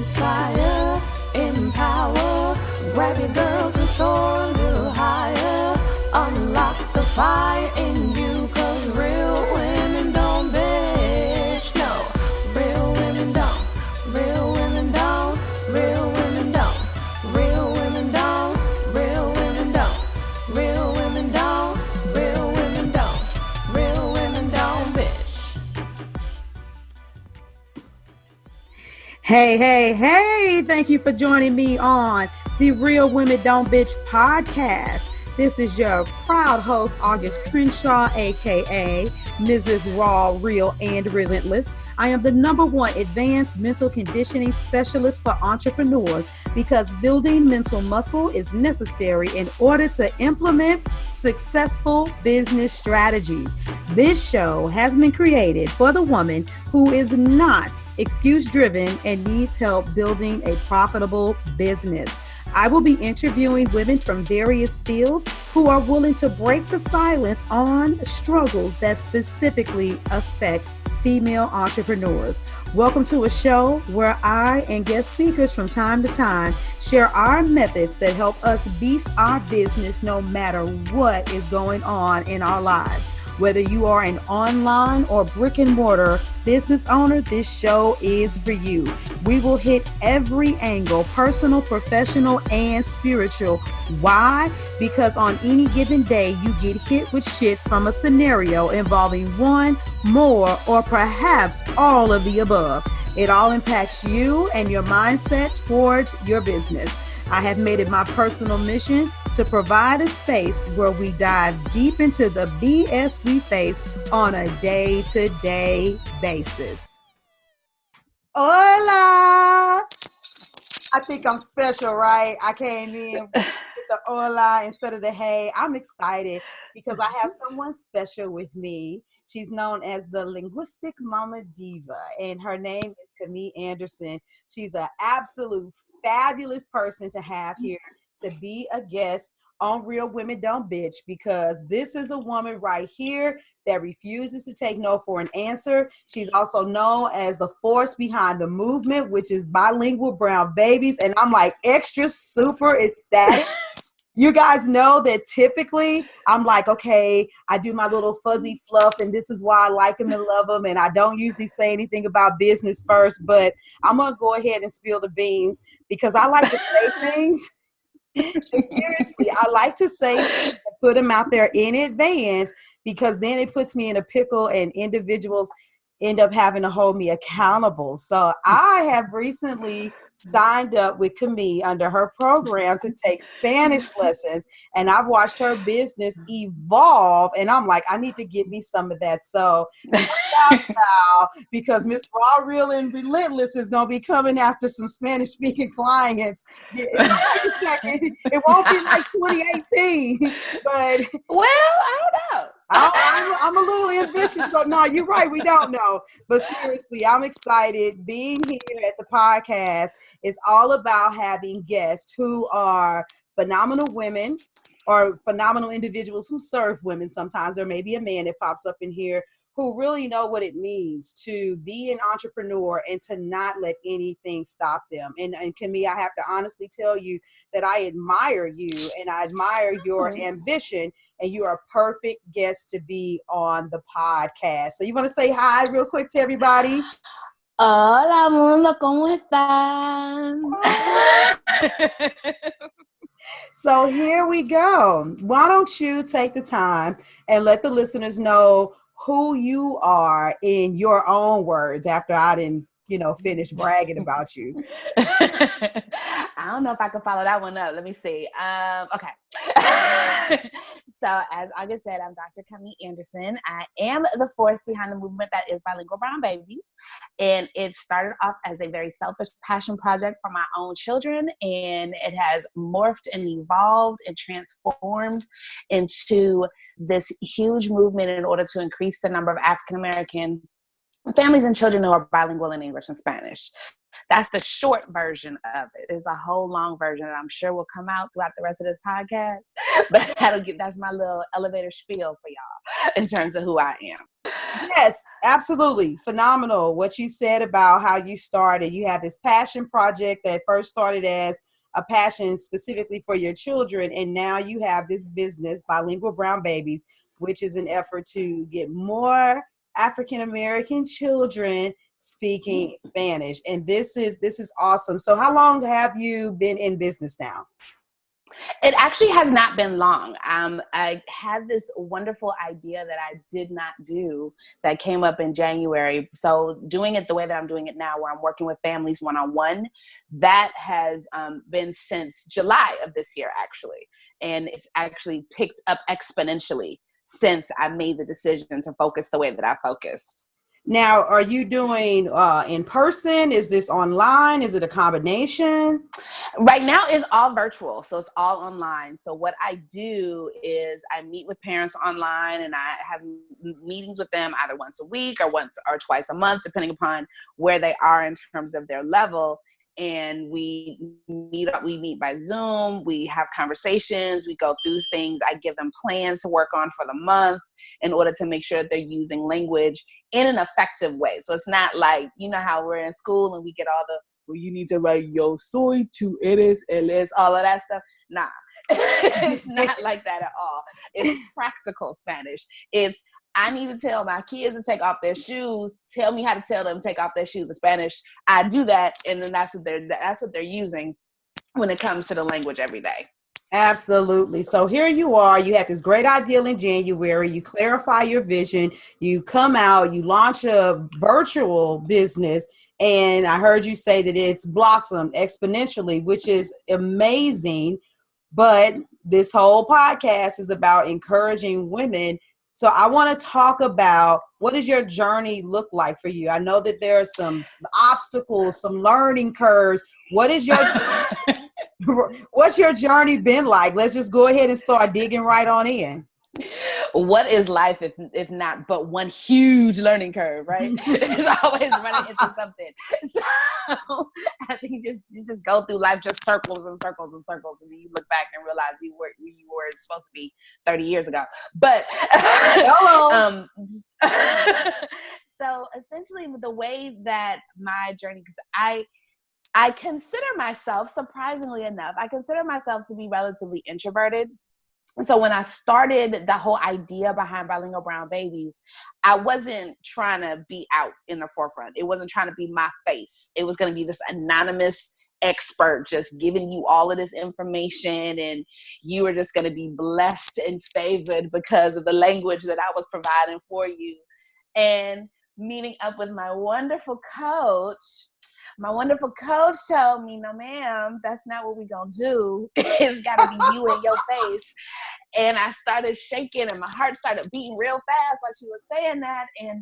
inspire, empower, grab your girls and soar a little higher, unlock the fire in you, cause real women don't bitch, no, real women don't, real women don't, real women don't, real women don't, real women don't, real women don't, real women don't, real women don't bitch. Hey, thank you for joining me on the Real Women Don't Bitch podcast. This is your proud host, August Crenshaw, aka Mrs. Raw, Real, and Relentless. I am the #1 advanced mental conditioning specialist for entrepreneurs because building mental muscle is necessary in order to implement successful business strategies. This show has been created for the woman who is not excuse-driven and needs help building a profitable business. I will be interviewing women from various fields who are willing to break the silence on struggles that specifically affect female entrepreneurs. Welcome to a show where I and guest speakers from time to time share our methods that help us beast our business no matter what is going on in our lives. Whether you are an online or brick and mortar business owner, this show is for you. We will hit every angle, personal, professional, and spiritual. Why? Because on any given day, you get hit with shit from a scenario involving one, more, or perhaps all of the above. It all impacts you and your mindset towards your business. I have made it my personal mission to provide a space where we dive deep into the BS we face on a day-to-day basis. Hola! I think I'm special, right? I came in with the hola instead of the hey. I'm excited because I have someone special with me. She's known as the Linguistic Mama Diva, and her name is Camille Anderson. She's an absolute fabulous person to have here to be a guest on Real Women Don't Bitch, because this is a woman right here that refuses to take no for an answer. She's also known as the Force Behind the Movement, which is Bilingual Brown Babies, and I'm like extra super ecstatic. You guys know that typically I'm like, okay, I do my little fuzzy fluff and this is why I like them and love them, and I don't usually say anything about business first, but I'm going to go ahead and spill the beans because I like to say things. Seriously, I like to say things and put them out there in advance because then it puts me in a pickle and individuals end up having to hold me accountable. So I have recently signed up with Camille under her program to take Spanish lessons, and I've watched her business evolve, and I'm like, I need to get me some of that. So now, because Miss Raw, Real, and Relentless is going to be coming after some Spanish-speaking clients. It won't be like 2018, but well, I don't know. I'm a little ambitious, so no, you're right. We don't know. But seriously, I'm excited. Being here at the podcast is all about having guests who are phenomenal women or phenomenal individuals who serve women. Sometimes there may be a man that pops up in here who really know what it means to be an entrepreneur and to not let anything stop them. And Camille, I have to honestly tell you that I admire you and I admire your ambition, and you are a perfect guest to be on the podcast. So you want to say hi real quick to everybody? Hola mundo, ¿cómo están? So here we go. Why don't you take the time and let the listeners know who you are in your own words after I didn't, finish bragging about you. I don't know if I can follow that one up. Let me see. Okay. So as August said, I'm Dr. Camille Anderson. I am the force behind the movement that is Bilingual Brown Babies. And it started off as a very selfish passion project for my own children. And it has morphed and evolved and transformed into this huge movement in order to increase the number of African-American families and children who are bilingual in English and Spanish. That's the short version of it. There's a whole long version that I'm sure will come out throughout the rest of this podcast, but that's my little elevator spiel for y'all in terms of who I am. Yes, absolutely. Phenomenal. What you said about how you started. You had this passion project that first started as a passion specifically for your children. And now you have this business, Bilingual Brown Babies, which is an effort to get more African American children speaking Spanish. And this is awesome. So how long have you been in business now? It actually has not been long. I had this wonderful idea that I did not do that came up in January. So doing it the way that I'm doing it now, where I'm working with families one-on-one, that has been since July of this year, actually. And it's actually picked up exponentially since I made the decision to focus the way that I focused. Now, are you doing in person? Is this online? Is it a combination? Right now it's all virtual, so it's all online. So what I do is I meet with parents online, and I have meetings with them either once a week or once or twice a month, depending upon where they are in terms of their level. And we meet by Zoom, we have conversations, we go through things. I give them plans to work on for the month in order to make sure that they're using language in an effective way. So it's not like, you know how we're in school and we get all the, well, you need to write yo soy, tú eres, él es, all of that stuff. Nah, it's not like that at all. It's practical Spanish. It's, I need to tell my kids to take off their shoes. Tell me how to tell them to take off their shoes in Spanish. I do that, and then that's what they're using when it comes to the language every day. Absolutely. So here you are. You had this great idea in January. You clarify your vision. You come out. You launch a virtual business. And I heard you say that it's blossomed exponentially, which is amazing. But this whole podcast is about encouraging women. So I want to talk about, what does your journey look like for you? I know that there are some obstacles, some learning curves. What's your journey been like? Let's just go ahead and start digging right on in. What is life if not but one huge learning curve, right? It's always running into something. So I think you just go through life just circles and circles and circles, and then you look back and realize you were supposed to be 30 years ago. But hello. So essentially, the way that my journey, because I consider myself, surprisingly enough, I consider myself to be relatively introverted. So when I started the whole idea behind Bilingual Brown Babies, I wasn't trying to be out in the forefront. It wasn't trying to be my face. It was going to be this anonymous expert just giving you all of this information, and you were just going to be blessed and favored because of the language that I was providing for you. And meeting up with my wonderful coach told me, no, ma'am, that's not what we're going to do. It's got to be you in your face. And I started shaking, and my heart started beating real fast while she was saying that. And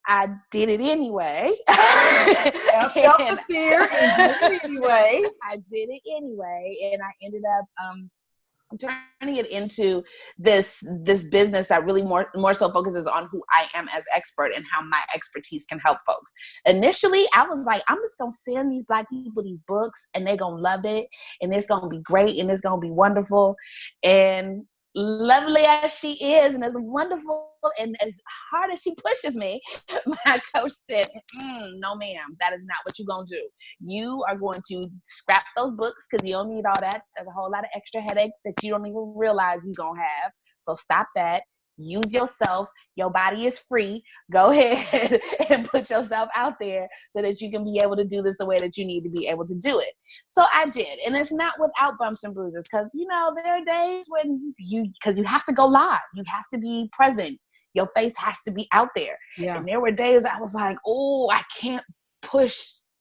I did it anyway. I felt the fear and did it anyway. I did it anyway. And I ended up turning it into this business that really more so focuses on who I am as expert and how my expertise can help folks. Initially, I was like, I'm just gonna send these Black people these books, and they're gonna love it, and it's gonna be great, and it's gonna be wonderful. And lovely as she is, and as wonderful and as hard as she pushes me, my coach said, no, ma'am, that is not what you're going to do. You are going to scrap those books because you don't need all that. There's a whole lot of extra headache that you don't even realize you're going to have. So stop that. Use yourself. Your body is free. Go ahead and put yourself out there so that you can be able to do this the way that you need to be able to do it. So I did. And it's not without bumps and bruises, because, you know, there are days when you have to go live. You have to be present. Your face has to be out there. Yeah. And there were days I was like, oh, I can't push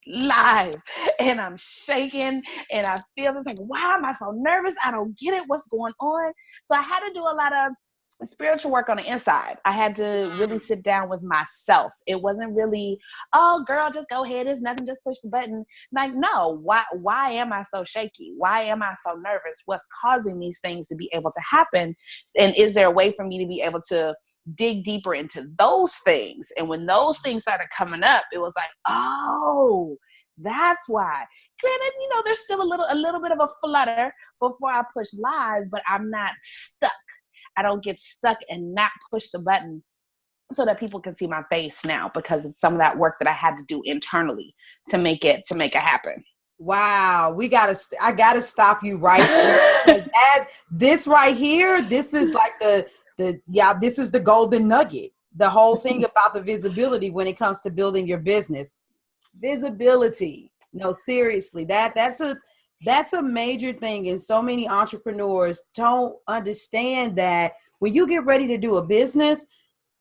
live, and I'm shaking, and I feel this like, why am I so nervous? I don't get it. What's going on? So I had to do a lot of spiritual work on the inside. I had to really sit down with myself. It wasn't really, oh girl, just go ahead, it's nothing, just push the button. Like, no, why am I so shaky? Why am I so nervous? What's causing these things to be able to happen? And is there a way for me to be able to dig deeper into those things? And when those things started coming up, it was like, oh, that's why. Granted, you know, there's still a little bit of a flutter before I push live, but I'm not stuck. I don't get stuck and not push the button. so that people can see my face now because of some of that work that I had to do internally to make it happen. Wow, I gotta stop you right there. This right here, this is like this is the golden nugget. The whole thing about the visibility when it comes to building your business. Visibility. No, seriously, that's a major thing. And so many entrepreneurs don't understand that when you get ready to do a business,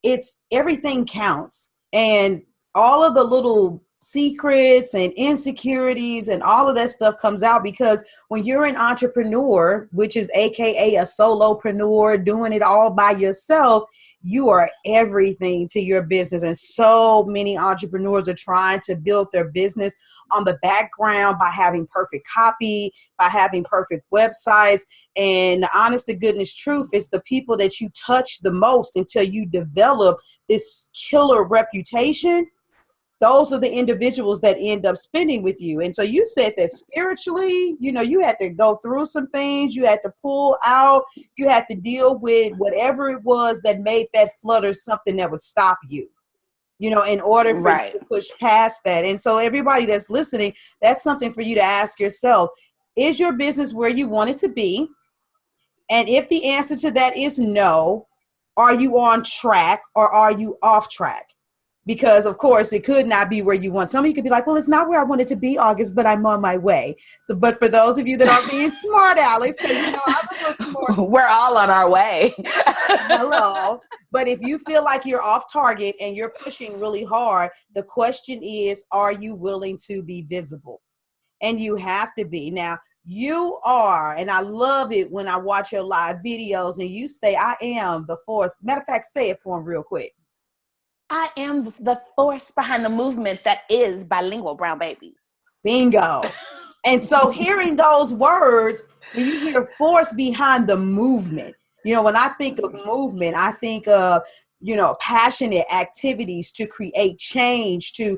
it's everything counts. And all of the little secrets and insecurities and all of that stuff comes out, because when you're an entrepreneur, which is AKA a solopreneur, doing it all by yourself, you are everything to your business. And so many entrepreneurs are trying to build their business on the background by having perfect copy, by having perfect websites. And the honest to goodness truth is the people that you touch the most until you develop this killer reputation, those are the individuals that end up spending with you. And so you said that spiritually, you had to go through some things, you had to pull out, you had to deal with whatever it was that made that flutter something that would stop you, in order for you to push past that. And so everybody that's listening, that's something for you to ask yourself. Is your business where you want it to be? And if the answer to that is no, are you on track or are you off track? Because, of course, it could not be where you want. Some of you could be like, well, it's not where I want it to be, August, but I'm on my way. So, but for those of you that are being smart, Alex, because, I'm a little smart. We're all on our way. Hello. But if you feel like you're off target and you're pushing really hard, the question is, are you willing to be visible? And you have to be. Now, you are, and I love it when I watch your live videos and you say, I am the force. Matter of fact, say it for them real quick. I am the force behind the movement that is Bilingual Brown Babies. Bingo. And so hearing those words, when you hear force behind the movement, when I think of movement, I think of, passionate activities to create change, to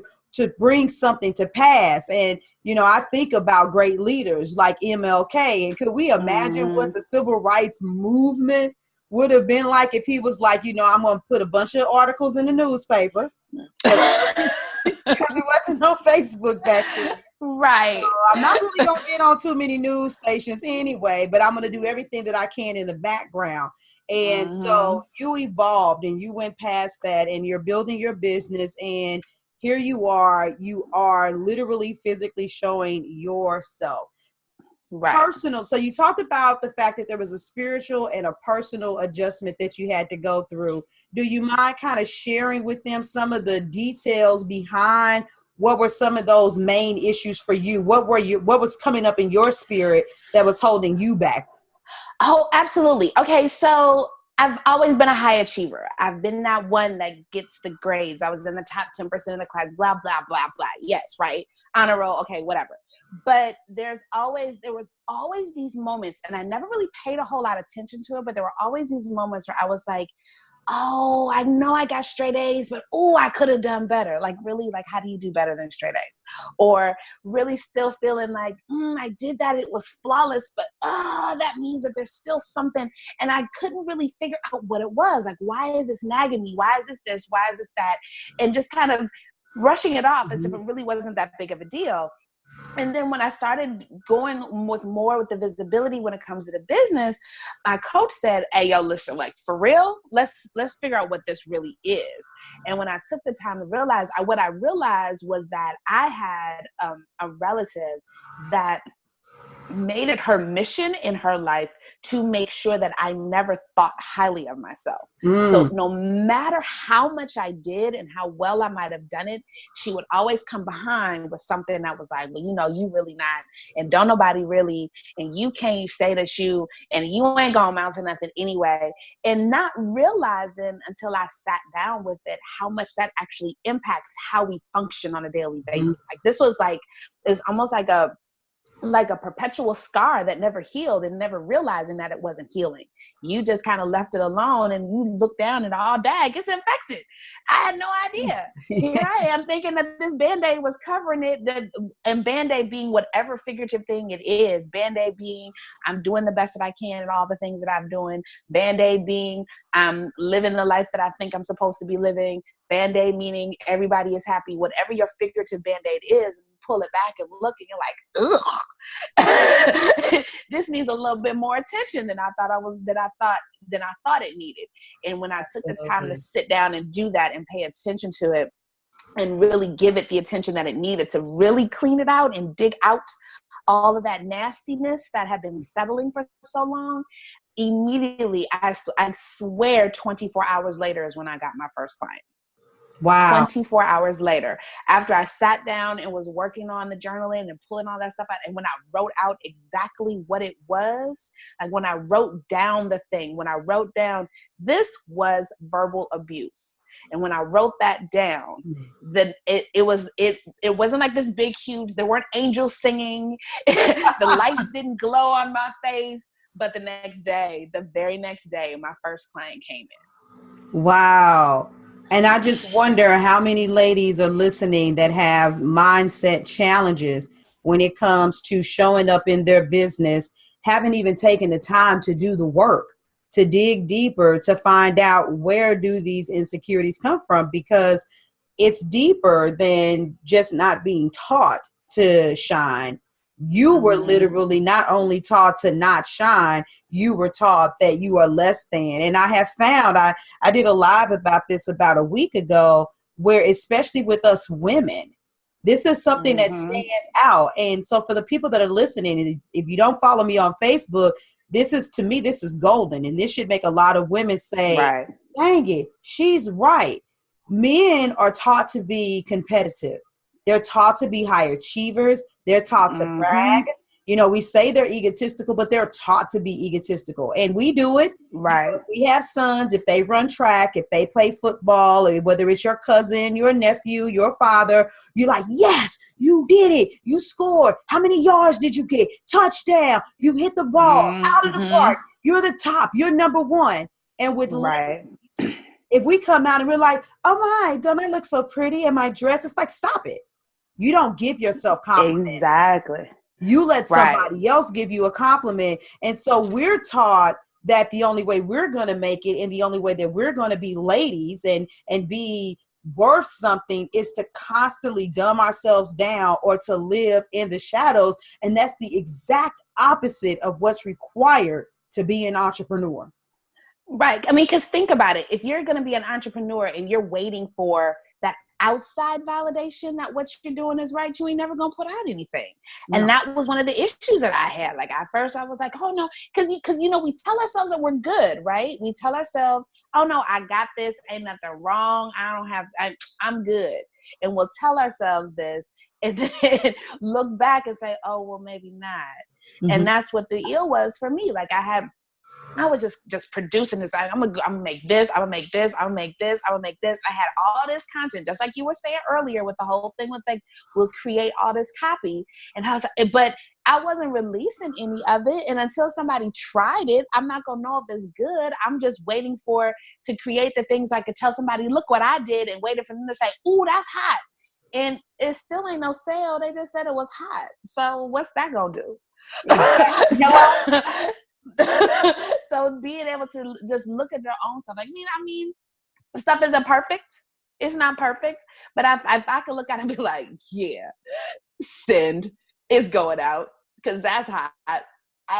bring something to pass. And, I think about great leaders like MLK. And could we imagine what the civil rights movement would have been like if he was like, I'm going to put a bunch of articles in the newspaper because it wasn't on Facebook back then. Right. So I'm not really going to get on too many news stations anyway, but I'm going to do everything that I can in the background. And so you evolved and you went past that and you're building your business, and here you are literally physically showing yourself. Right. Personal. So you talked about the fact that there was a spiritual and a personal adjustment that you had to go through. Do you mind kind of sharing with them some of the details behind what were some of those main issues for you? What was coming up in your spirit that was holding you back? Oh, absolutely. Okay. So I've always been a high achiever. I've been that one that gets the grades. I was in the top 10% of the class, blah, blah, blah, blah. Yes, right. Honor roll. Okay, whatever. But there was always these moments, and I never really paid a whole lot of attention to it, but there were always these moments where I was like, oh, I know I got straight A's, but I could have done better. Like, really, like, how do you do better than straight A's? Or really still feeling like, I did that. It was flawless, but that means that there's still something. And I couldn't really figure out what it was. Like, why is this nagging me? Why is this? Why is this that? And just kind of brushing it off as if it really wasn't that big of a deal. And then when I started going with the visibility when it comes to the business, my coach said, hey, yo, listen, like, for real, let's figure out what this really is. And when I took the time to realize, what I realized was that I had a relative that made it her mission in her life to make sure that I never thought highly of myself. So no matter how much I did and how well I might have done it, she would always come behind with something that was like, well, you really not, and don't nobody really, and you can't say that you, and you ain't gonna amount to nothing anyway. And not realizing until I sat down with it, how much that actually impacts how we function on a daily basis. Like, this was like, it's almost like like a perpetual scar that never healed, and never realizing that it wasn't healing. You just kind of left it alone, and you look down and all dag, it's infected. I had no idea. Here I am thinking that this Band-Aid was covering it, and Band-Aid being whatever figurative thing it is. Band-Aid being I'm doing the best that I can at all the things that I'm doing. Band-Aid being I'm living the life that I think I'm supposed to be living. Band-Aid meaning everybody is happy. Whatever your figurative Band-Aid is, pull it back and look, and you're like, ugh. This needs a little bit more attention than I thought it needed. And when I took the time to sit down and do that and pay attention to it and really give it the attention that it needed to really clean it out and dig out all of that nastiness that had been settling for so long, immediately, I swear 24 hours later is when I got my first client. Wow. 24 hours later, after I sat down and was working on the journaling and pulling all that stuff out, and when I wrote out exactly what it was, like when I wrote down the thing, when I wrote down this was verbal abuse, and when I wrote that down, then it wasn't like this big huge, there weren't angels singing, the lights didn't glow on my face, but the very next day, my first client came in. Wow. And I just wonder how many ladies are listening that have mindset challenges when it comes to showing up in their business, haven't even taken the time to do the work, to dig deeper, to find out where do these insecurities come from, because it's deeper than just not being taught to shine. You were literally not only taught to not shine, you were taught that you are less than. And I have found, I did a live about this about a week ago, where especially with us women, this is something that stands out. And so for the people that are listening, if you don't follow me on Facebook, to me, this is golden. And this should make a lot of women say, right, dang it, she's right. Men are taught to be competitive. They're taught to be high achievers. They're taught to brag. You know, we say they're egotistical, but they're taught to be egotistical. And we do it. Right. You know, we have sons, if they run track, if they play football, or whether it's your cousin, your nephew, your father, you're like, yes, you did it. You scored. How many yards did you get? Touchdown. You hit the ball out of the park. You're the top. You're number one. And with if we come out and we're like, oh my, don't I look so pretty in my dress? It's like, stop it. You don't give yourself compliments. Exactly. You let somebody else give you a compliment. And so we're taught that the only way we're going to make it and the only way that we're going to be ladies and be worth something is to constantly dumb ourselves down or to live in the shadows. And that's the exact opposite of what's required to be an entrepreneur. Right. I mean, because think about it. If you're going to be an entrepreneur and you're waiting for that outside validation that what you're doing is right, you ain't never going to put out anything. No. And that was one of the issues that I had. Like at first I was like, oh no, because we tell ourselves that we're good, right? We tell ourselves, oh no, I got this. Ain't nothing wrong. I'm good. And we'll tell ourselves this and then look back and say, oh, well, maybe not. And that's what the ill was for me. Like I was just producing this. I'm gonna make this. I'm gonna make this. I'm gonna make this. I'm gonna make this. I had all this content, just like you were saying earlier with the whole thing with like, we'll create all this copy. And but I wasn't releasing any of it. And until somebody tried it, I'm not gonna know if it's good. I'm just waiting to create the things I could tell somebody, look what I did, and waiting for them to say, ooh, that's hot. And it still ain't no sale. They just said it was hot. So what's that gonna do? So being able to just look at their own stuff, like, I mean, stuff isn't perfect. It's not perfect, but if I could look at it and be like, yeah, send, it's going out because that's hot. I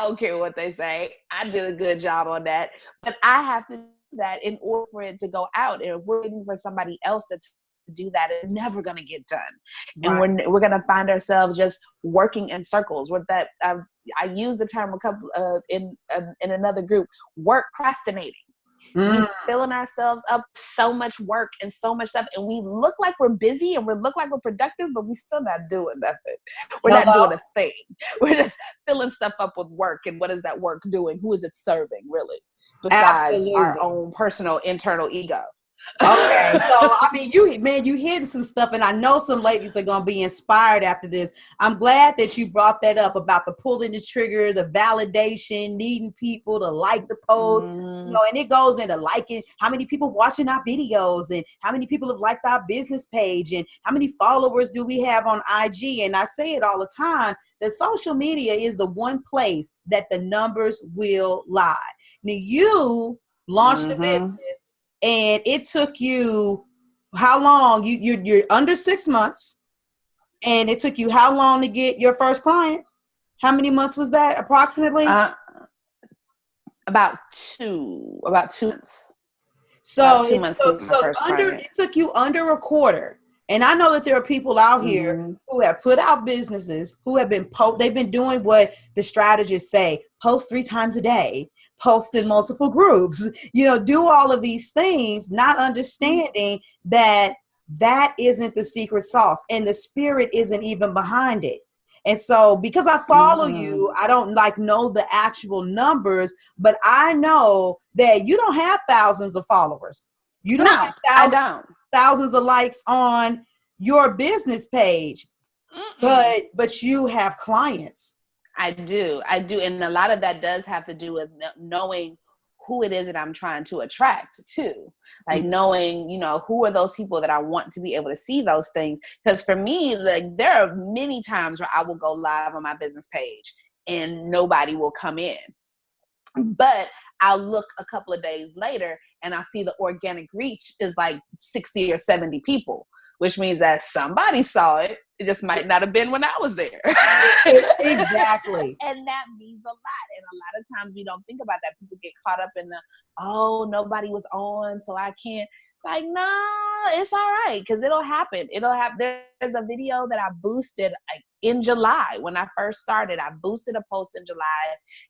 don't care what they say. I did a good job on that, but I have to do that in order for it to go out. And if we're waiting for somebody else to do that, it's never going to get done. Right. And we're going to find ourselves just working in circles with that. I use the term a couple in another group, work procrastinating. We're filling ourselves up so much work and so much stuff, and we look like we're busy and we look like we're productive, but we still not doing nothing. We're not doing a thing. We're just filling stuff up with work. And what is that work doing? Who is it serving, really? Besides our own personal internal ego. Okay, so I mean, you hitting some stuff, and I know some ladies are gonna be inspired after this. I'm glad that you brought that up about the pulling the trigger, the validation, needing people to like the post, and it goes into liking how many people watching our videos, and how many people have liked our business page, and how many followers do we have on IG. And I say it all the time that social media is the one place that the numbers will lie. Now you launched the business. And it took you how long? You're under 6 months, and it took you how long to get your first client? How many months was that approximately? About two months. So it took you under a quarter. And I know that there are people out here who have put out businesses who have been they've been doing what the strategists say: post 3 times a day, post in multiple groups, do all of these things, not understanding that isn't the secret sauce, and the spirit isn't even behind it. And so, because I follow you, I don't know the actual numbers, but I know that you don't have thousands of followers. You don't have thousands of likes on your business page, but you have clients. I do. And a lot of that does have to do with knowing who it is that I'm trying to attract too. Like knowing, who are those people that I want to be able to see those things. Because for me, like, there are many times where I will go live on my business page and nobody will come in. But I'll look a couple of days later and I'll see the organic reach is like 60 or 70 people, which means that somebody saw it. It just might not have been when I was there. Exactly. And that means a lot. And a lot of times we don't think about that. People get caught up in nobody was on, so I can't. It's like, no, it's all right, because it'll happen. There's a video that I boosted in July. When I first started, I boosted a post in July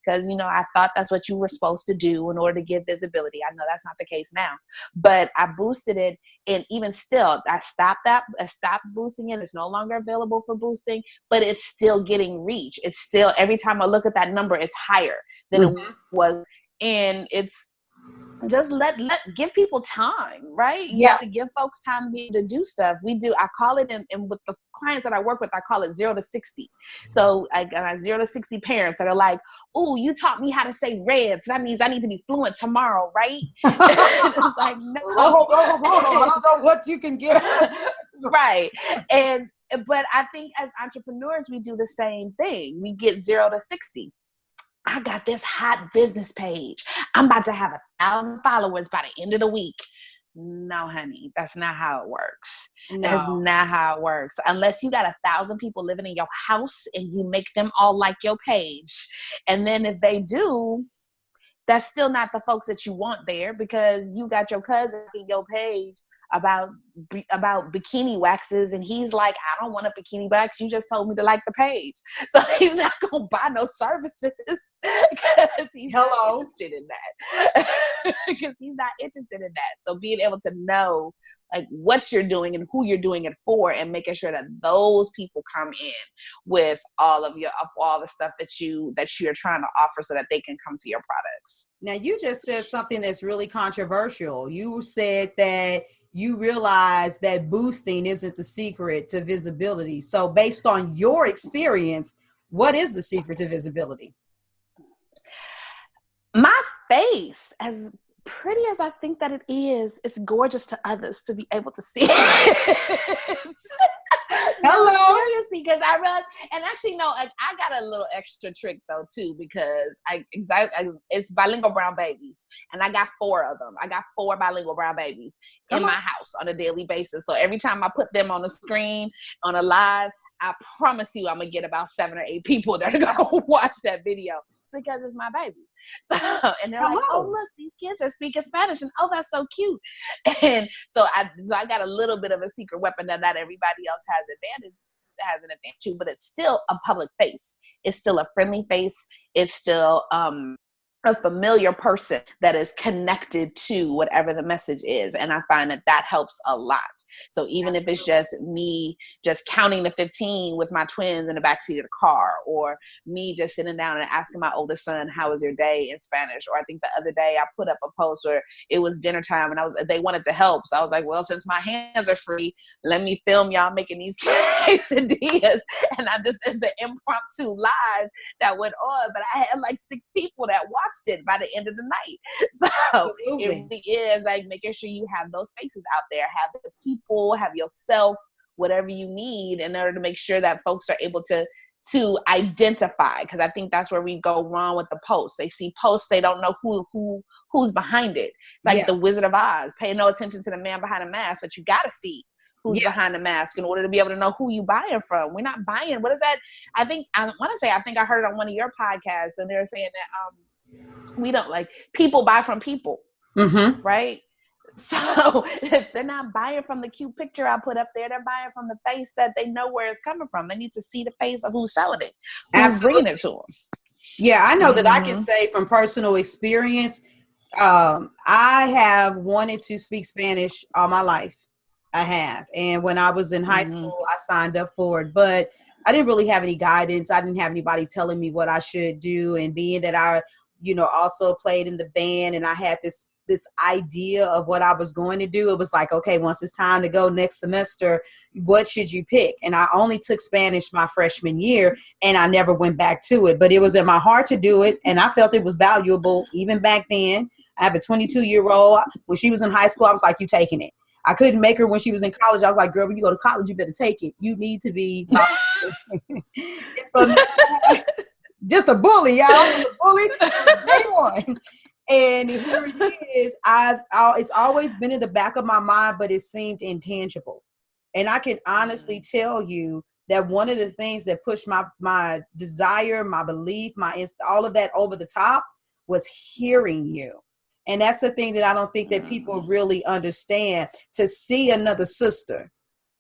because, I thought that's what you were supposed to do in order to get visibility. I know that's not the case now, but I boosted it. And even still, I stopped boosting it. It's no longer available for boosting, but it's still getting reach. It's still, every time I look at that number, it's higher than it was. And it's just give people time, right? You have to give folks time to be able to do stuff. I call it, and with the clients that I work with, I call it 0 to 60. So I got 0 to 60 parents that are like, "Oh, you taught me how to say red, so that means I need to be fluent tomorrow, right?" It's like, no. Hold on. I don't know what you can get. Right. But I think as entrepreneurs, we do the same thing. We get 0 to 60. I got this hot business page. I'm about to have 1,000 followers by the end of the week. No, honey, that's not how it works. No. That's not how it works. Unless you got 1,000 people living in your house and you make them all like your page. And then if they do, that's still not the folks that you want there, because you got your cousin in your page about bikini waxes, and he's like, I don't want a bikini wax. You just told me to like the page. So he's not going to buy no services because he's not interested in that. Because he's not interested in that. So being able to know like what you're doing and who you're doing it for, and making sure that those people come in with all the stuff that you're trying to offer, so that they can come to your products. Now, you just said something that's really controversial. You said that you realize that boosting isn't the secret to visibility. So based on your experience, what is the secret to visibility? My face, as pretty as I think that it is, it's gorgeous to others to be able to see it. Hello. No, seriously, because I realized, and actually, no, I got a little extra trick though too, because it's Bilingual Brown Babies, and I got 4 of them. I got 4 Bilingual Brown Babies in my house on a daily basis. So every time I put them on the screen on a live, I promise you, I'm gonna get about 7 or 8 people that are gonna watch that video, because it's my babies. So, and they're like, oh, look, these kids are speaking Spanish, and oh, that's so cute. And so I got a little bit of a secret weapon that not everybody else has an advantage to, but it's still a public face. It's still a friendly face. It's still a familiar person that is connected to whatever the message is. And I find that helps a lot. So even if it's just me just counting to 15 with my twins in the backseat of the car, or me just sitting down and asking my oldest son, how was your day in Spanish? Or I think the other day I put up a post where it was dinner time and they wanted to help. So I was like, well, since my hands are free, let me film y'all making these quesadillas. And I just, it's an impromptu live that went on, but I had like 6 people that watched it by the end of the night. So Absolutely. It really is like making sure you have those faces out there, have the people, have yourself, whatever you need in order to make sure that folks are able to identify. Because I think that's where we go wrong with the posts. They see posts, they don't know who's behind it. It's like the Wizard of Oz. Pay no attention to the man behind the mask, but you gotta see who's behind the mask in order to be able to know who you buying from. We're not buying. What is that? I think I heard it on one of your podcasts, and they were saying that we don't, like, people buy from people, right? So if they're not buying from the cute picture I put up there, they're buying from the face that they know where it's coming from. They need to see the face of who's selling it, who's bringing it to them. Yeah, I know that I can say from personal experience, I have wanted to speak Spanish all my life. I have. And when I was in high school, I signed up for it, but I didn't really have any guidance. I didn't have anybody telling me what I should do. And being that I, also played in the band, and I had this idea of what I was going to do, it was like, okay, once it's time to go next semester, what should you pick? And I only took Spanish my freshman year, and I never went back to it. But it was in my heart to do it, and I felt it was valuable even back then. I have a 22-year-old. When she was in high school, I was like, you taking it. I couldn't make her when she was in college. I was like, girl, when you go to college, you better take it. You need to be so, just a bully, y'all. A bully from day one. And here it is. It's always been in the back of my mind, but it seemed intangible. And I can honestly tell you that one of the things that pushed my desire, my belief, all of that over the top was hearing you. And that's the thing that I don't think that people really understand, to see another sister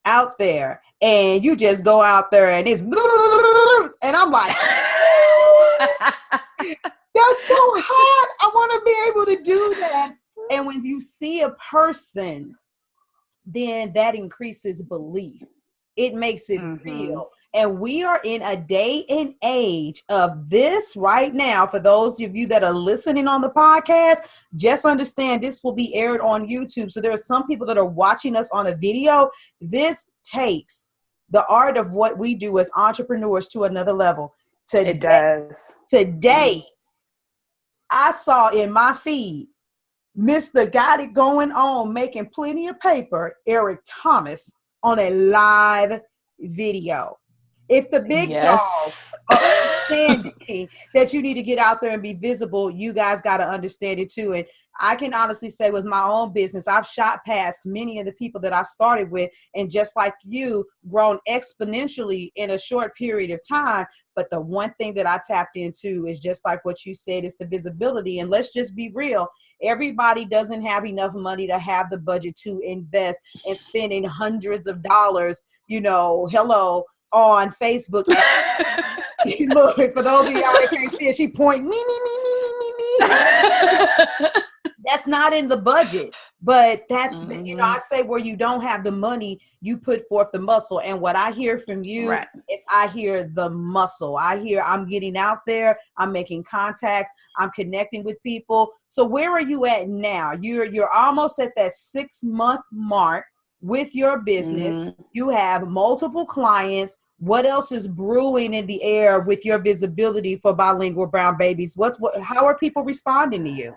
out there and you just go out there and it's, and I'm like, that's so hard. I want to be able to do that. And when you see a person, then that increases belief. It makes it real. And we are in a day and age of this right now. For those of you that are listening on the podcast, just understand this will be aired on YouTube. So there are some people that are watching us on a video. This takes the art of what we do as entrepreneurs to another level. It does. Today, I saw in my feed, Mr. Got It Going On, making plenty of paper, Eric Thomas, on a live video. If the big dogs are understanding that you need to get out there and be visible, you guys got to understand it too. And I can honestly say with my own business, I've shot past many of the people that I started with, and just like you, grown exponentially in a short period of time. But the one thing that I tapped into is just like what you said, is the visibility. And let's just be real. Everybody doesn't have enough money to have the budget to invest in spending hundreds of dollars, on Facebook. Look, for those of y'all that can't see it, she pointing me. That's not in the budget, but that's, I say where you don't have the money, you put forth the muscle. And what I hear from you is I hear the muscle. I hear I'm getting out there, I'm making contacts, I'm connecting with people. So where are you at now? You're almost at that 6-month mark with your business. You have multiple clients. What else is brewing in the air with your visibility for Bilingual Brown Babies? How are people responding to you?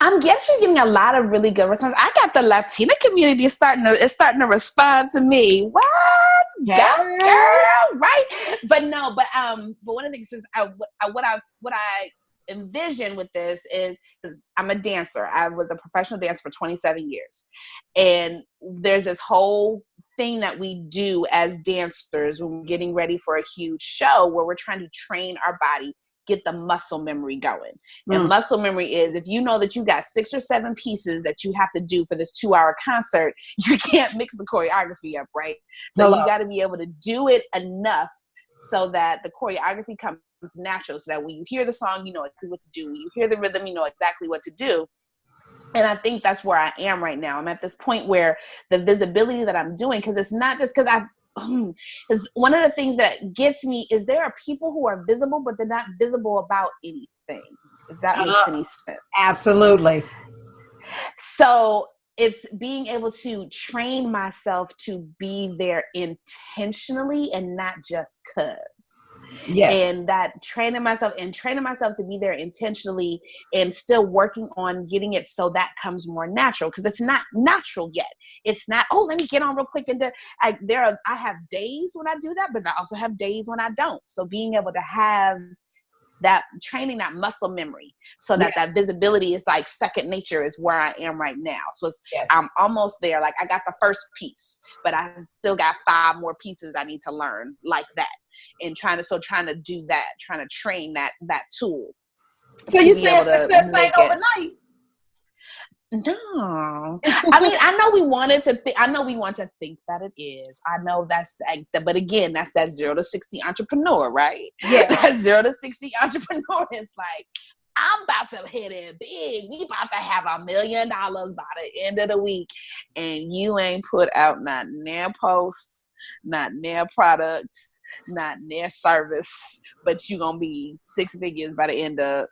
I'm actually getting a lot of really good response. I got the Latina community starting to respond to me. What? Yeah, girl, right? But one of the things is what I envision with this is I'm a dancer. I was a professional dancer for 27 years. And there's this whole thing that we do as dancers when we're getting ready for a huge show where we're trying to train our body, get the muscle memory going. And muscle memory is, if you know that you got 6 or 7 pieces that you have to do for this 2-hour concert, you can't mix the choreography up, right? So you got to be able to do it enough so that the choreography comes natural, so that when you hear the song, you know exactly what to do. When you hear the rhythm, you know exactly what to do. And I think that's where I am right now. I'm at this point where the visibility that I'm doing, because it's not just because because one of the things that gets me is there are people who are visible, but they're not visible about anything. If that makes any sense. Absolutely. So it's being able to train myself to be there intentionally and not just 'cause. Yes. And that training myself to be there intentionally, and still working on getting it so that comes more natural, because it's not natural yet. It's not, oh, let me get on real quick. I have days when I do that, but I also have days when I don't. So being able to have that training, that muscle memory, so that that visibility is like second nature, is where I am right now. So I'm almost there. Like I got the first piece, but I still got 5 more pieces I need to learn like that. And trying to do that, trying to train that tool. So you saying success ain't overnight? No, I mean, I know we want to think that it is. I know that's, but again, that's that 0 to 60 entrepreneur, right? Yeah, that 0 to 60 entrepreneur is like, I'm about to hit it big. We about to have $1 million by the end of the week, and you ain't put out not near posts, not near products, not near service, but you gonna be 6 figures by the end of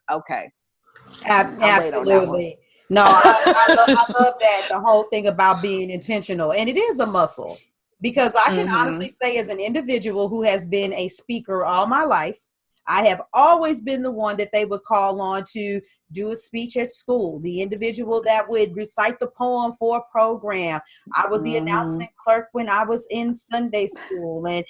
absolutely. No, I love that, the whole thing about being intentional. And it is a muscle, because I can honestly say, as an individual who has been a speaker all my life, I have always been the one that they would call on to do a speech at school, the individual that would recite the poem for a program. I was the announcement clerk when I was in Sunday school. And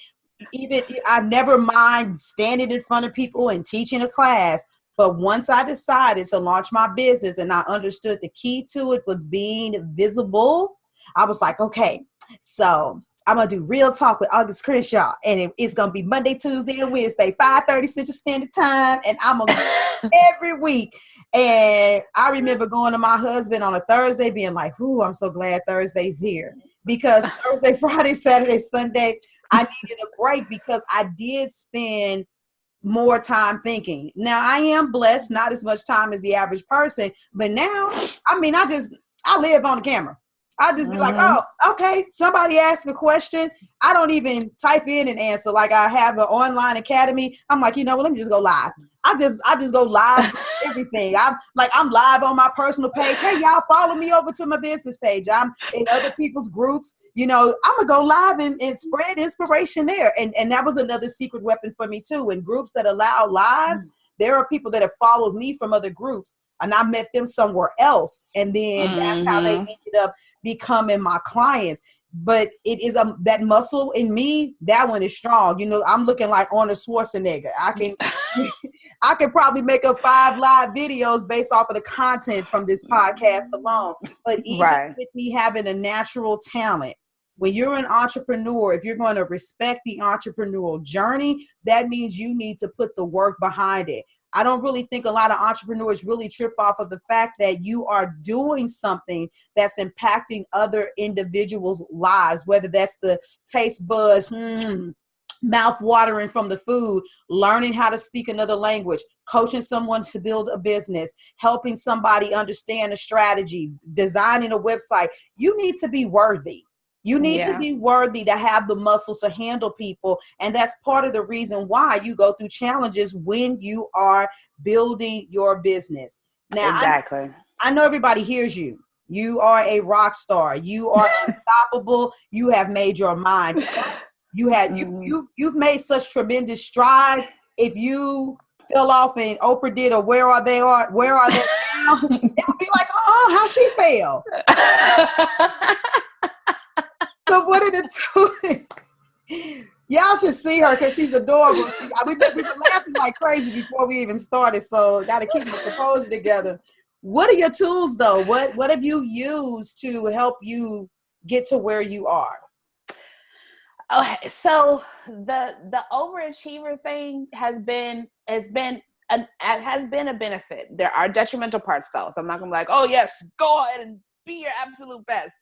even I never mind standing in front of people and teaching a class. But once I decided to launch my business and I understood the key to it was being visible, I was like, okay, so I'm going to do Real Talk with August Crenshaw. And it's going to be Monday, Tuesday, and Wednesday, 5:30 Central Standard Time. And I'm going to do every week. And I remember going to my husband on a Thursday being like, ooh, I'm so glad Thursday's here. Because Thursday, Friday, Saturday, Sunday, I needed a break, because I did spend more time thinking. Now I am blessed, not as much time as the average person, but now, I mean, I live on the camera. I just be like, oh, okay, somebody asked a question. I don't even type in an answer. Like I have an online academy. I'm like, you know what, let me just go live. I just go live everything. I'm live on my personal page. Hey, y'all, follow me over to my business page. I'm in other people's groups. You know, I'm gonna go live and spread inspiration there. And that was another secret weapon for me too. In groups that allow lives, there are people that have followed me from other groups, and I met them somewhere else. And then that's how they ended up becoming my clients. But it is that muscle in me, that one is strong. You know, I'm looking like Arnold Schwarzenegger. I can probably make up 5 live videos based off of the content from this podcast alone. But even with me having a natural talent, when you're an entrepreneur, if you're going to respect the entrepreneurial journey, that means you need to put the work behind it. I don't really think a lot of entrepreneurs really trip off of the fact that you are doing something that's impacting other individuals' lives, whether that's the taste buds, mouth watering from the food, learning how to speak another language, coaching someone to build a business, helping somebody understand a strategy, designing a website. You need to be worthy. You need to be worthy to have the muscles to handle people. And that's part of the reason why you go through challenges when you are building your business. Now, exactly. I know everybody hears you. You are a rock star. You are unstoppable. You have made your mind. You've made such tremendous strides. If you fell off and Oprah did, or where are they now? It would be like, oh, how she fell. So what are the two? Y'all should see her, because she's adorable. We were laughing like crazy before we even started, so got to keep the composure together. What are your tools, though? What have you used to help you get to where you are? Okay, so the overachiever thing has been a benefit. There are detrimental parts, though. So I'm not gonna be like, oh yes, go ahead and be your absolute best,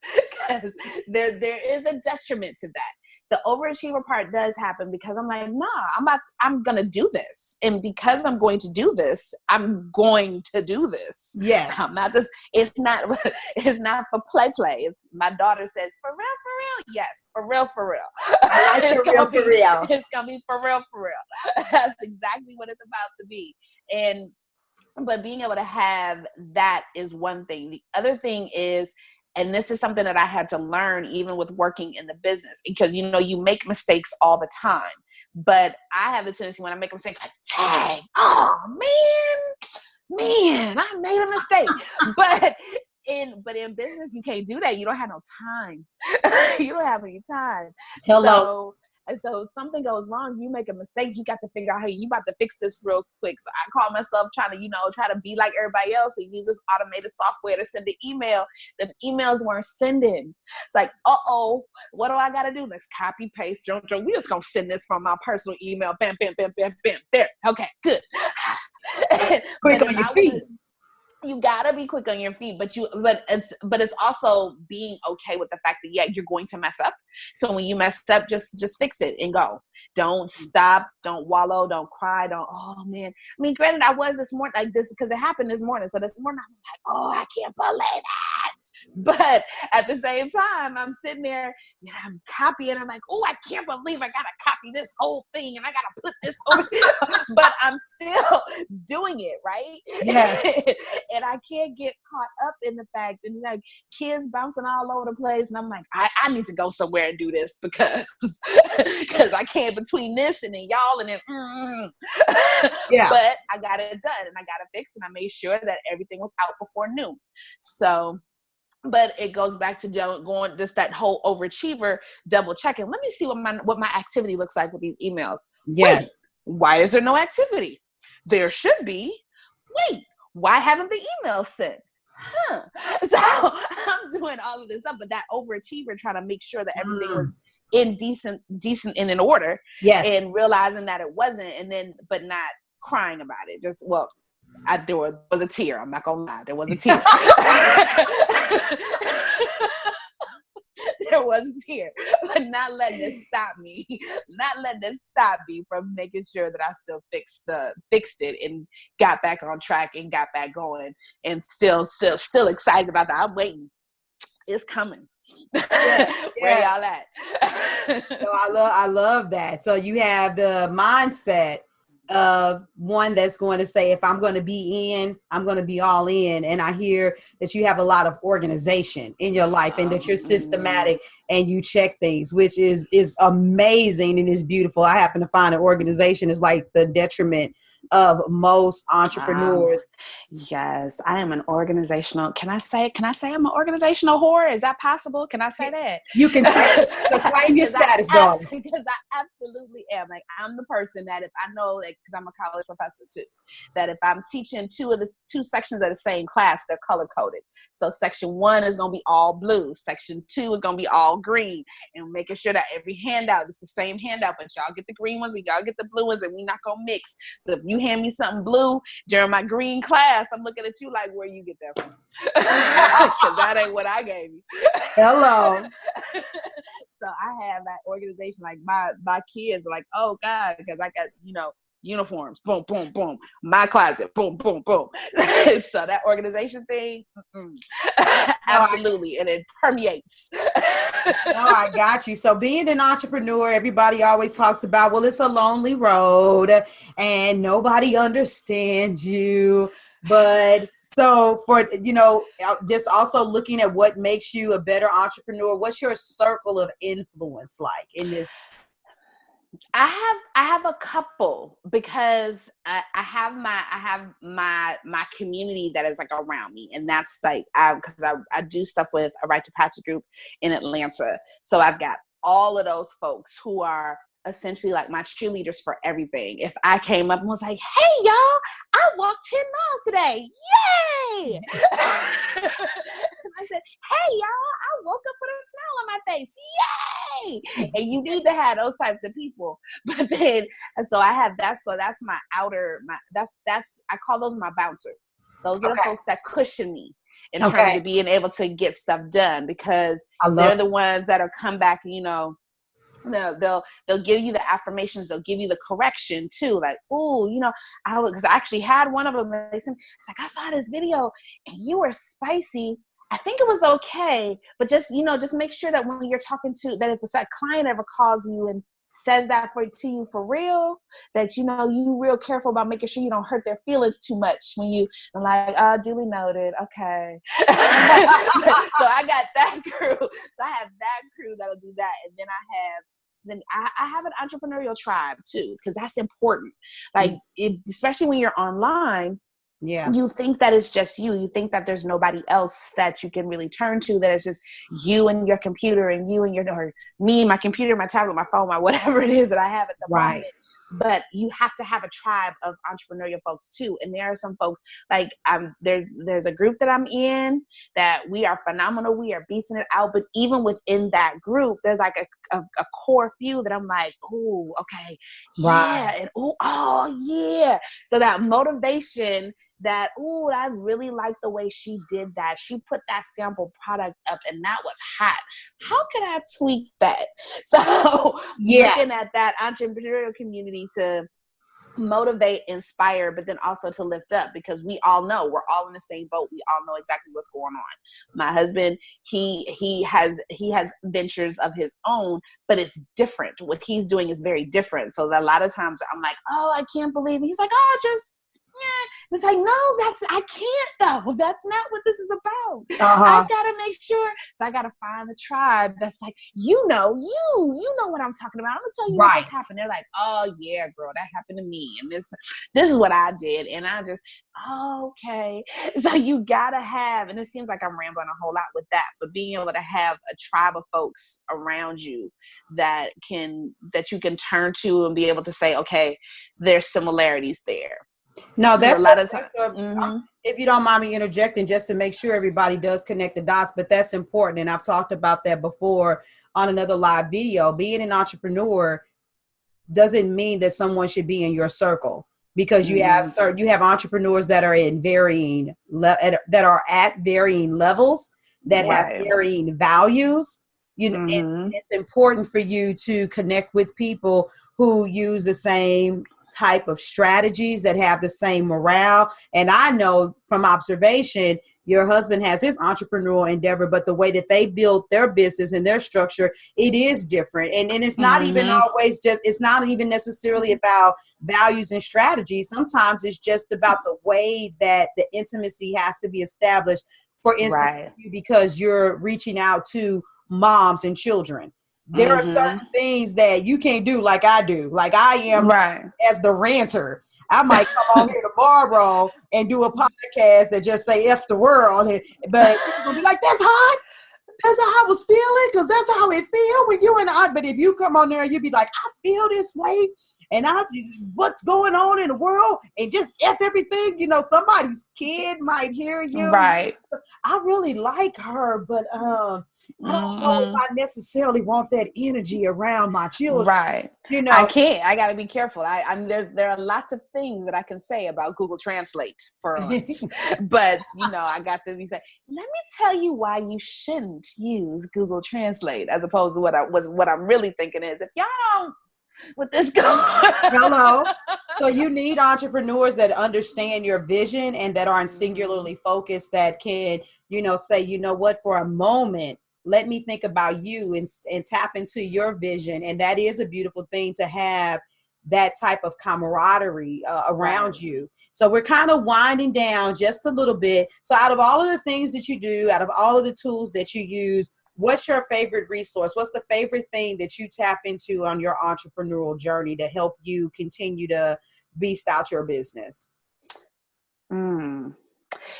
because there is a detriment to that. The overachiever part does happen because I'm like, nah, I'm going to do this. And because I'm going to do this, I'm going to do this. Yes. I'm not just, it's not for play. My daughter says, for real? Yes, for real. I like your real for real. It's going to be for real. That's exactly what it's about to be. But being able to have that is one thing. The other thing is, and this is something that I had to learn even with working in the business, because, you make mistakes all the time. But I have the tendency when I make a mistake, like, dang, oh, man, I made a mistake. But in business, you can't do that. You don't have no time. You don't have any time. Hello. So if something goes wrong, you make a mistake, you got to figure out, hey, you about to fix this real quick. So I call myself trying to, try to be like everybody else and use this automated software to send an email. The emails weren't sending. It's like, what do I got to do? Let's copy, paste, jump. We just going to send this from my personal email. Bam, bam, bam, bam, bam. There. Okay, good. Quick on your feet. You gotta be quick on your feet, but it's also being okay with the fact that you're going to mess up. So when you mess up, just fix it and go. Don't stop. Don't wallow. Don't cry. Oh man. I mean, granted, I was this morning like this because it happened this morning. So this morning I was like, oh, I can't believe it. But at the same time, I'm sitting there and I'm copying. I'm like, oh, I can't believe I gotta copy this whole thing and I gotta put this over. But I'm still doing it, right? Yes. And I can't get caught up in the fact that like kids bouncing all over the place, and I'm like, I need to go somewhere and do this because I can't between this and then y'all and then yeah. But I got it done and I got it fixed and I made sure that everything was out before noon. So. But it goes back to going just that whole overachiever double checking. Let me see what my activity looks like with these emails. Yes. Wait, why is there no activity? There should be. Wait, why haven't the emails sent? So I'm doing all of this stuff, but that overachiever trying to make sure that everything was in decent and in order. Yes. And realizing that it wasn't, but not crying about it. Just there was a tear. I'm not gonna lie. There was a tear. There was a tear, but not letting it stop me. Not letting it stop me from making sure that I still fixed it and got back on track and got back going and still excited about that. I'm waiting. It's coming. Where y'all at? So I love that. So you have the mindset of one that's going to say, if I'm going to be in, I'm going to be all in. And I hear that you have a lot of organization in your life and that you're systematic and you check things, which is amazing and is beautiful. I happen to find an organization is like the detriment of most entrepreneurs. Yes, I am an organizational. Can I say I'm an organizational whore? Is that possible? Can I say that? You can say it. Claim your status, dog. Because I absolutely am. Like, I'm the person that if I know, like, because I'm a college professor too, that if I'm teaching two sections of the same class, they're color coded. So section 1 is going to be all blue. Section 2 is going to be all green, and making sure that every handout is the same handout, but y'all get the green ones and y'all get the blue ones, and we not going to mix. So if you hand me something blue during my green class, I'm looking at you like, where you get that from? Because that ain't what I gave you. Hello. So I have that organization. Like my kids are like, oh God, because I got, uniforms, boom, boom, boom. My closet, boom, boom, boom. So that organization thing, absolutely, and it permeates. No, I got you. So being an entrepreneur, everybody always talks about, well, it's a lonely road and nobody understands you. But so for, just also looking at what makes you a better entrepreneur, what's your circle of influence like in this? I have a couple, because I have my community that is like around me, and that's like because I do stuff with a Right to Patrick group in Atlanta, so I've got all of those folks who are essentially like my cheerleaders for everything. If I came up and was like, hey y'all, I walked 10 miles today, yay! I said, hey y'all, I woke up with a smile on my face, yay! And you need to have those types of people. But then, so I have that. So that's my outer, that's I call those my bouncers. Those are the folks that cushion me. in terms of being able to get stuff done, because they're the ones that are come back, you know, they'll give you the affirmations, they'll give you the correction too, like, oh, you know, because I actually had one of them, it's like, I saw this video and you were spicy. I think it was okay, but just, you know, just make sure that when you're talking to, that if a client ever calls you and says that to you for real, that, you know, you real careful about making sure you don't hurt their feelings too much when you like, duly noted, okay. So I got that crew. So I have that crew that'll do that, and then I have an entrepreneurial tribe too, because that's important. Like, especially when you're online. Yeah, you think that it's just you. You think that there's nobody else that you can really turn to, that it's just you and your computer and you and or me, my computer, my tablet, my phone, my whatever it is that I have at the moment. But you have to have a tribe of entrepreneurial folks too. And there are some folks like there's a group that I'm in that we are phenomenal. We are beasting it out. But even within that group, there's like a core few that I'm like, oh, okay, yeah, and oh yeah. So that motivation, that, oh, I really like the way she did that. She put that sample product up and that was hot. How can I tweak that? So looking at that entrepreneurial community to motivate, inspire, but then also to lift up, because we all know we're all in the same boat. We all know exactly what's going on. My husband, he has ventures of his own, but it's different. What he's doing is very different. So that a lot of times I'm like, oh, I can't believe it. He's like, oh, just it's like, no, I can't though. That's not what this is about. I've got to make sure. So I got to find a tribe that's like, you know what I'm talking about. I'm gonna tell you what just happened. They're like, oh yeah, girl, that happened to me, and this is what I did, and I just, okay. So you gotta have, and it seems like I'm rambling a whole lot with that, but being able to have a tribe of folks around you that you can turn to and be able to say, okay, there's similarities there. No, that's if you don't mind me interjecting, just to make sure everybody does connect the dots, but that's important. And I've talked about that before on another live video. Being an entrepreneur doesn't mean that someone should be in your circle, because you have entrepreneurs that are in that are at varying levels, that have varying values. You know, and it's important for you to connect with people who use the same type of strategies, that have the same morale. And I know from observation, your husband has his entrepreneurial endeavor, but the way that they build their business and their structure, it is different. And it's not even always it's not even necessarily about values and strategies. Sometimes it's just about the way that the intimacy has to be established. For instance, because you're reaching out to moms and children. There are certain things that you can't do like I do. Like I am as the ranter. I might come on here tomorrow and do a podcast that just say F the world. But you're going to be like, that's hot. That's how I was feeling, because that's how it feel when you and I. But if you come on there and you be like, I feel this way, and what's going on in the world, and just F everything, you know, somebody's kid might hear you. Right. I really like her, but I don't know if I necessarily want that energy around my children. Right. You know, I can't. I got to be careful. There are lots of things that I can say about Google Translate for us, but you know, I got to be saying, let me tell you why you shouldn't use Google Translate, as opposed to what I'm really thinking is, if y'all don't with this going. Hello. So you need entrepreneurs that understand your vision and that aren't singularly focused, that can, you know, say, you know what, for a moment, let me think about you and tap into your vision. And that is a beautiful thing, to have that type of camaraderie around you. So we're kind of winding down just a little bit. So out of all of the things that you do, out of all of the tools that you use, what's your favorite resource? What's the favorite thing that you tap into on your entrepreneurial journey to help you continue to beast out your business? You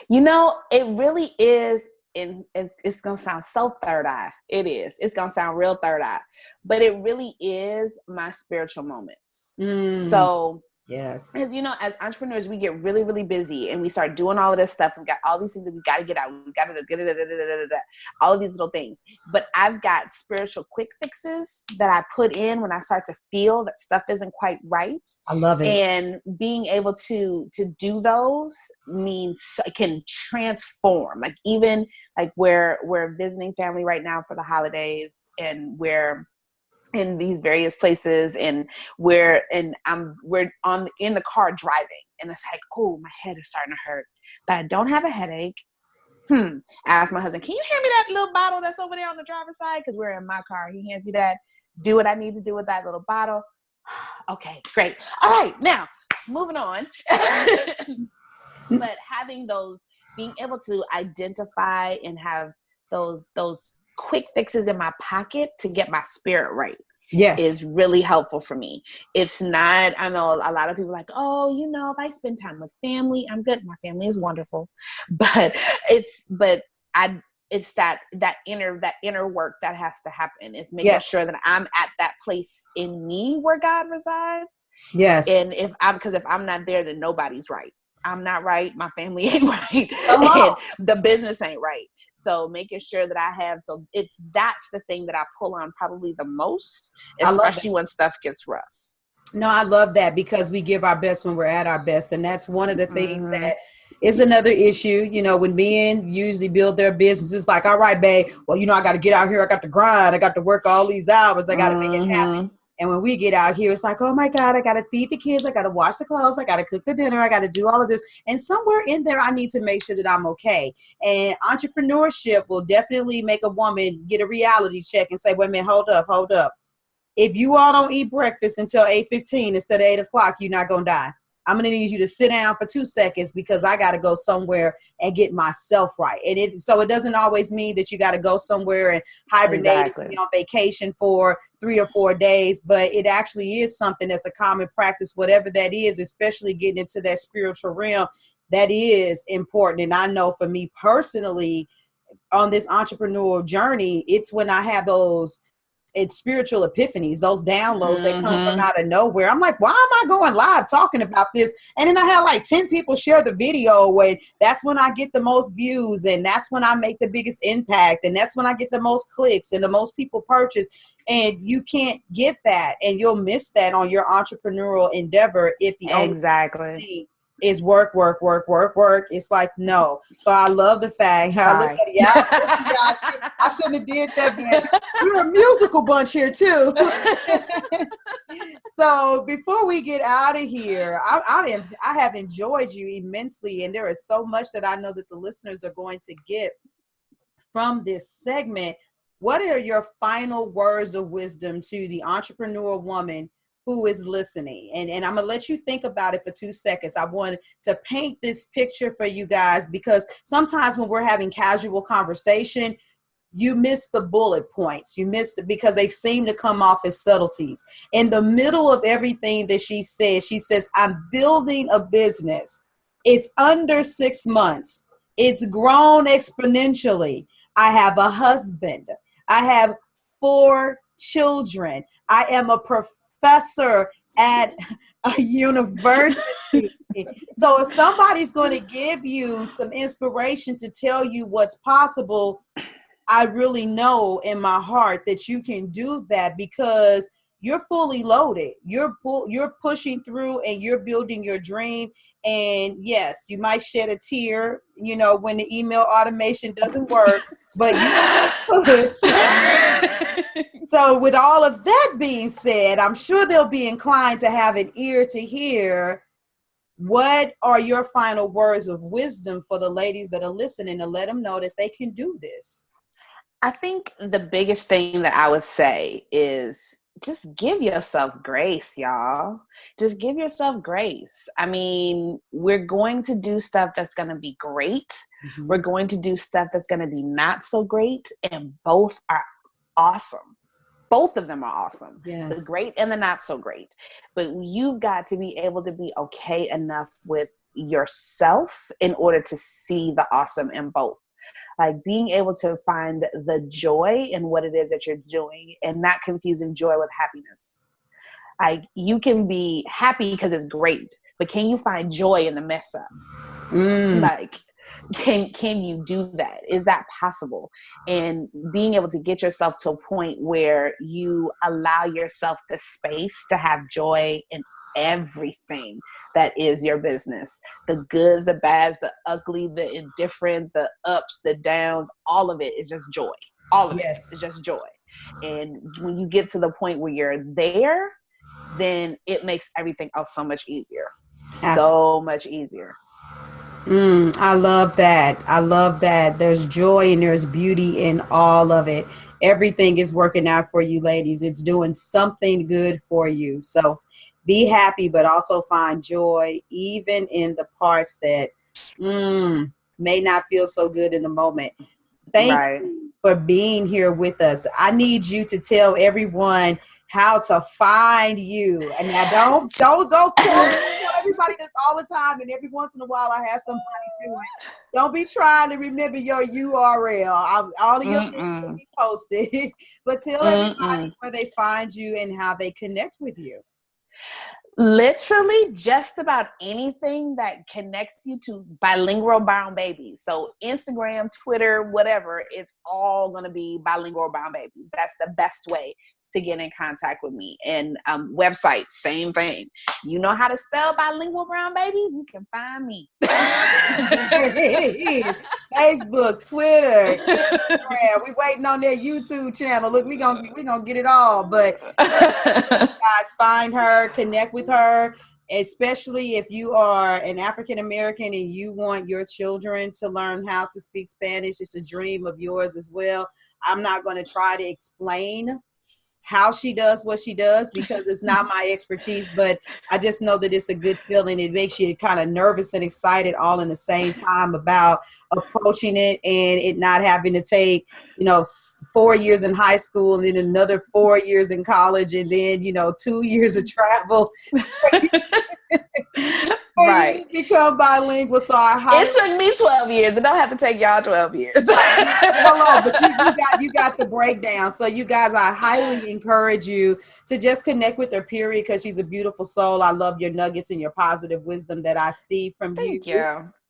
know, it really is. And it's going to sound so third eye. It is. It's going to sound real third eye. But it really is my spiritual moments. So Yes. Because, as entrepreneurs, we get really, really busy and we start doing all of this stuff. We've got all these things that we got to get out. We've got to get all of these little things. But I've got spiritual quick fixes that I put in when I start to feel that stuff isn't quite right. I love it. And being able to do those means it can transform. Like even like we're visiting family right now for the holidays, and we're in these various places, and we're in the car driving, and it's like, oh, my head is starting to hurt, but I don't have a headache. I asked my husband, can you hand me that little bottle that's over there on the driver's side? Because we're in my car. He hands you that. Do what I need to do with that little bottle. Okay, great. All right, now moving on. But being able to identify and have those quick fixes in my pocket to get my spirit right. Yes. Is really helpful for me. It's not, I know a lot of people are like, oh, if I spend time with family, I'm good. My family is wonderful. But it's that inner work that has to happen. It's making sure that I'm at that place in me where God resides. Yes. And if I'm not there, then nobody's right. I'm not right. My family ain't right. And the business ain't right. So making sure that that's the thing that I pull on probably the most, especially when stuff gets rough. No, I love that, because we give our best when we're at our best. And that's one of the things that is another issue, when men usually build their businesses like, all right, babe, well, I got to get out here. I got to grind. I got to work all these hours. I got to make it happen. And when we get out here, it's like, oh my God, I got to feed the kids. I got to wash the clothes. I got to cook the dinner. I got to do all of this. And somewhere in there, I need to make sure that I'm okay. And entrepreneurship will definitely make a woman get a reality check and say, wait a minute, hold up. If you all don't eat breakfast until 8:15 instead of 8 o'clock, you're not going to die. I'm going to need you to sit down for 2 seconds, because I got to go somewhere and get myself right. And so it doesn't always mean that you got to go somewhere and hibernate and be on vacation for 3 or 4 days, but it actually is something that's a common practice, whatever that is, especially getting into that spiritual realm. That is important. And I know for me personally, on this entrepreneurial journey, it's when I have those spiritual epiphanies, those downloads that come from out of nowhere. I'm like, why am I going live talking about this? And then I have like 10 people share the video, and that's when I get the most views, and that's when I make the biggest impact, and that's when I get the most clicks and the most people purchase. And you can't get that, and you'll miss that on your entrepreneurial endeavor if the only thing is work. It's like, no. So I love the fact. I shouldn't have did that, man. We're a musical bunch here too. So before we get out of here, I have enjoyed you immensely, and there is so much that I know that the listeners are going to get from this segment. What are your final words of wisdom to the entrepreneur woman who is listening? And I'm going to let you think about it for 2 seconds. I want to paint this picture for you guys, because sometimes when we're having casual conversation, you miss the bullet points. You miss it because they seem to come off as subtleties. In the middle of everything that she says, I'm building a business. It's under 6 months. It's grown exponentially. I have a husband. I have 4 children. I am a professor at a university. So if somebody's going to give you some inspiration to tell you what's possible, I really know in my heart that you can do that, because you're fully loaded. You're pushing through, and you're building your dream. And yes, you might shed a tear, when the email automation doesn't work, but you push. So with all of that being said, I'm sure they'll be inclined to have an ear to hear. What are your final words of wisdom for the ladies that are listening, to let them know that they can do this? I think the biggest thing that I would say is just give yourself grace, y'all. Just give yourself grace. I mean, we're going to do stuff that's going to be great. We're going to do stuff that's going to be not so great. And both are awesome. Both of them are awesome. Yes. The great and the not so great. But you've got to be able to be okay enough with yourself in order to see the awesome in both. Like being able to find the joy in what it is that you're doing, and not confusing joy with happiness. Like, you can be happy because it's great, but can you find joy in the mess up? Like, can you do that? Is that possible? And being able to get yourself to a point where you allow yourself the space to have joy in everything that is your business. The goods, the bads, the ugly, the indifferent, the ups, the downs, all of it is just joy. All of it is just joy. And when you get to the point where you're there, then it makes everything else so much easier. So much easier. I love that. I love that. There's joy and there's beauty in all of it. Everything is working out for you, ladies. It's doing something good for you. So be happy, but also find joy even in the parts that may not feel so good in the moment. Thank you for being here with us. I need you to tell everyone how to find you. And now don't go tell everybody this all the time, and every once in a while I have somebody do it. Don't be trying to remember your URL. All of your things will be posted. But tell everybody where they find you and how they connect with you. Literally just about anything that connects you to Bilingual Brown Babies. So Instagram, Twitter, whatever, it's all going to be Bilingual Brown Babies. That's the best way to get in contact with me. And website, same thing. You know how to spell Bilingual Brown Babies? You can find me. Facebook, Twitter, Instagram. We waiting on their YouTube channel. Look, we gonna get it all. But guys, find her, connect with her, especially if you are an African American and you want your children to learn how to speak Spanish. It's a dream of yours as well. I'm not going to try to explain how she does what she does because it's not my expertise, but I just know that it's a good feeling. It makes you kind of nervous and excited all in the same time about approaching it, and it not having to take 4 years in high school and then another 4 years in college and then 2 years of travel. Right. You become bilingual. So it took me 12 years. It don't have to take y'all 12 years. Hello, but you got the breakdown. So you guys, I highly encourage you to just connect with her, period, because she's a beautiful soul. I love your nuggets and your positive wisdom that I see from you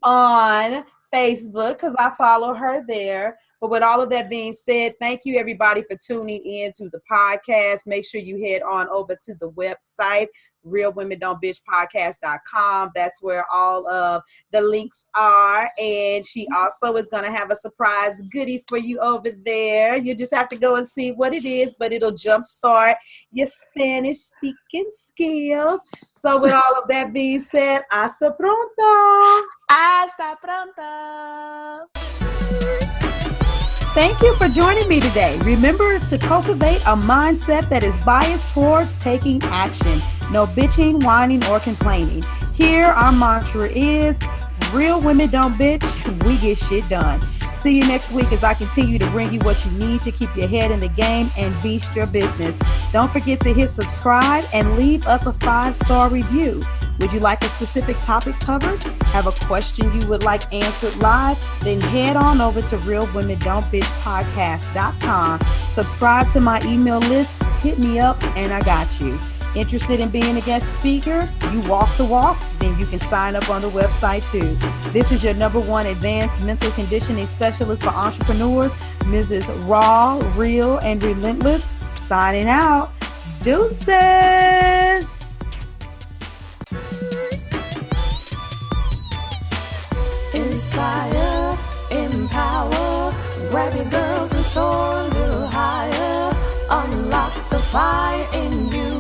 on Facebook, because I follow her there. But with all of that being said, thank you everybody for tuning in to the podcast. Make sure you head on over to the website, realwomendon'tbitchpodcast.com. That's where all of the links are. And she also is going to have a surprise goodie for you over there. You just have to go and see what it is, but it'll jumpstart your Spanish speaking skills. So with all of that being said, hasta pronto. Hasta pronto. Thank you for joining me today. Remember to cultivate a mindset that is biased towards taking action. No bitching, whining, or complaining. Here, our mantra is, real women don't bitch, we get shit done. See you next week as I continue to bring you what you need to keep your head in the game and beast your business. Don't forget to hit subscribe and leave us a 5-star review. Would you like a specific topic covered? Have a question you would like answered live? Then head on over to realwomendon'tbitchpodcast.com. Subscribe to my email list, hit me up, and I got you. Interested in being a guest speaker? You walk the walk? Then you can sign up on the website too. This is your #1 advanced mental conditioning specialist for entrepreneurs, Mrs. Raw, Real, and Relentless. Signing out. Deuces. Inspire, empower, grab your girls and soar a little higher. Unlock the fire in you.